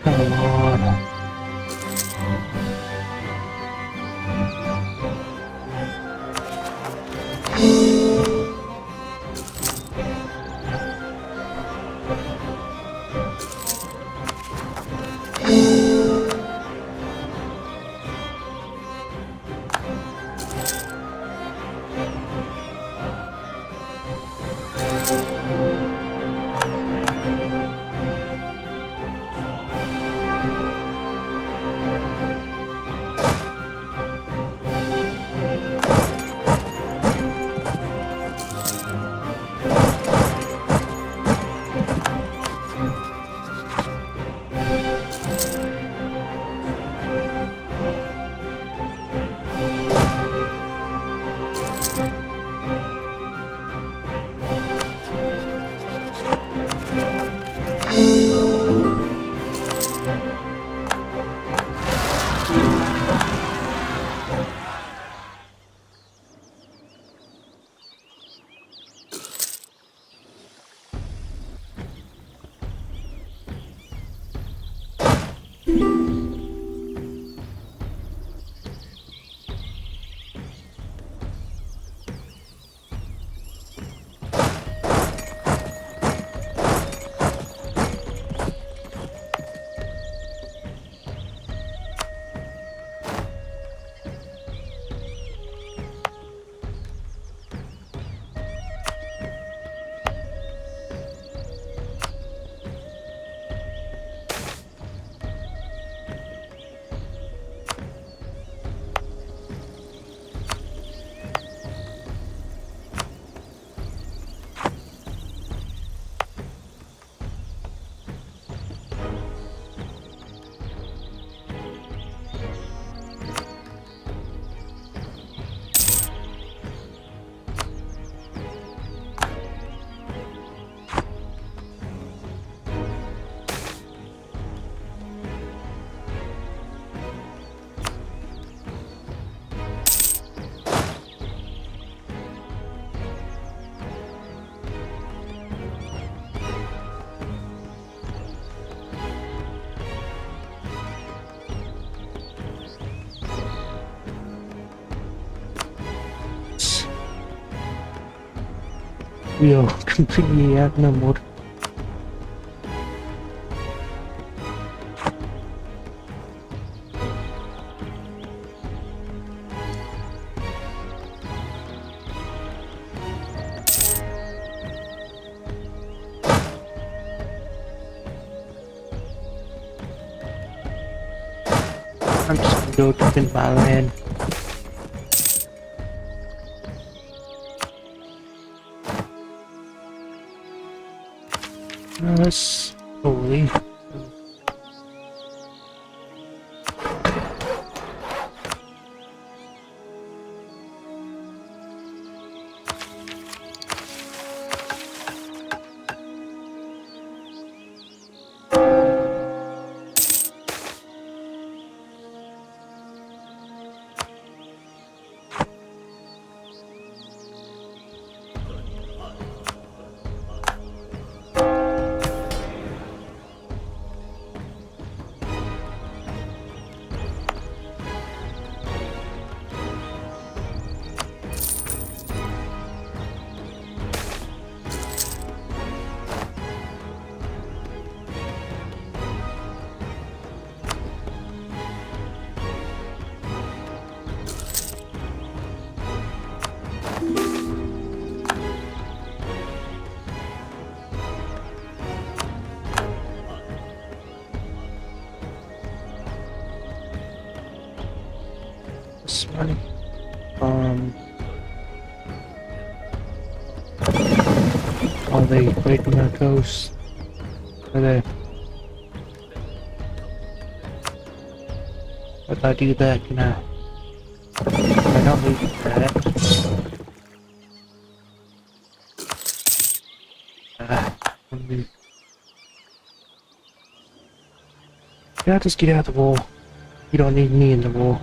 Come on. We are completely outnumbered. I'm just gonna go defend my land. That's holy. This money. Are they breaking our coast? Are they? If I do that, can I not leave that? Yeah, just get out of the wall. You don't need me in the wall.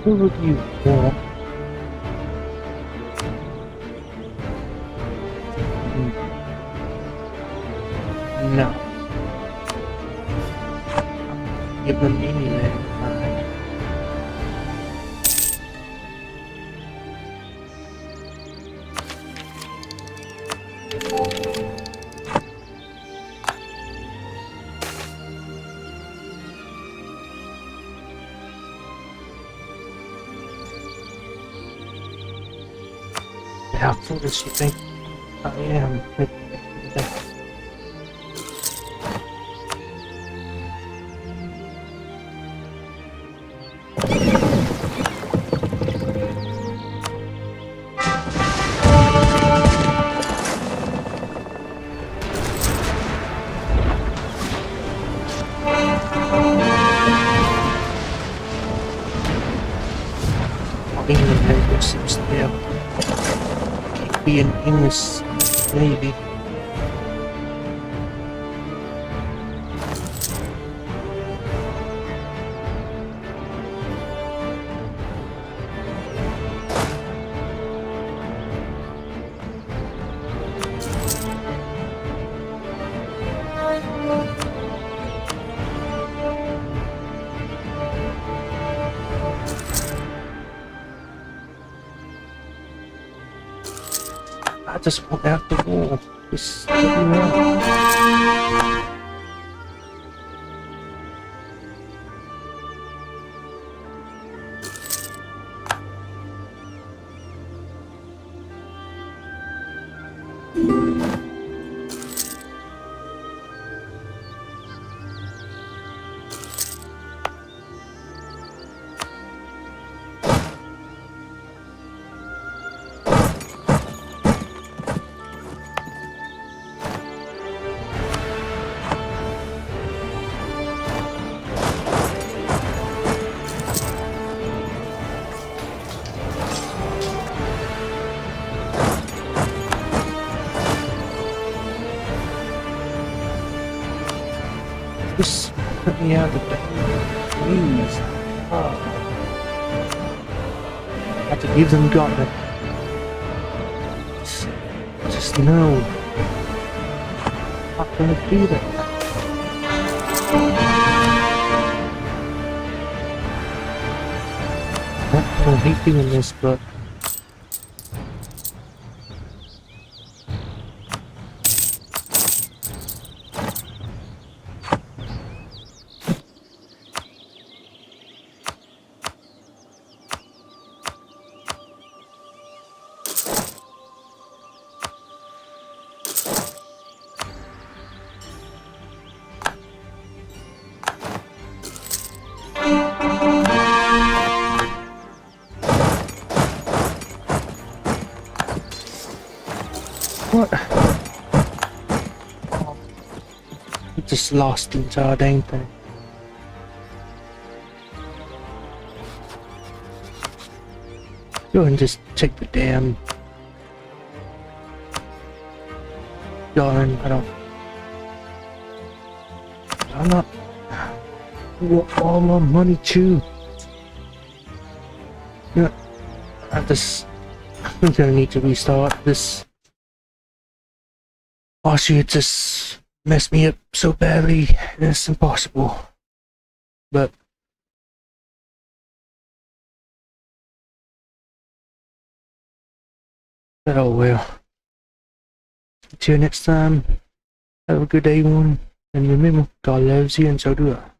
Who would you want? No. Give them anyway. How foolish you think I am. England never seems to be able to be an English Navy. I just want out the wall. Just let me out. Just let me out of the door, please. Oh. I have to give them gun. Just no. I'm not gonna do that. I hate doing this, but what? Oh, I just lost the entire dang thing. Go ahead and just take the damn gun. I'm not. I want all my money too. Yeah, I'm gonna need to restart this. Austria just messed me up so badly, it's impossible. But oh well. Till next time, have a good day, everyone. And remember, God loves you and so do I.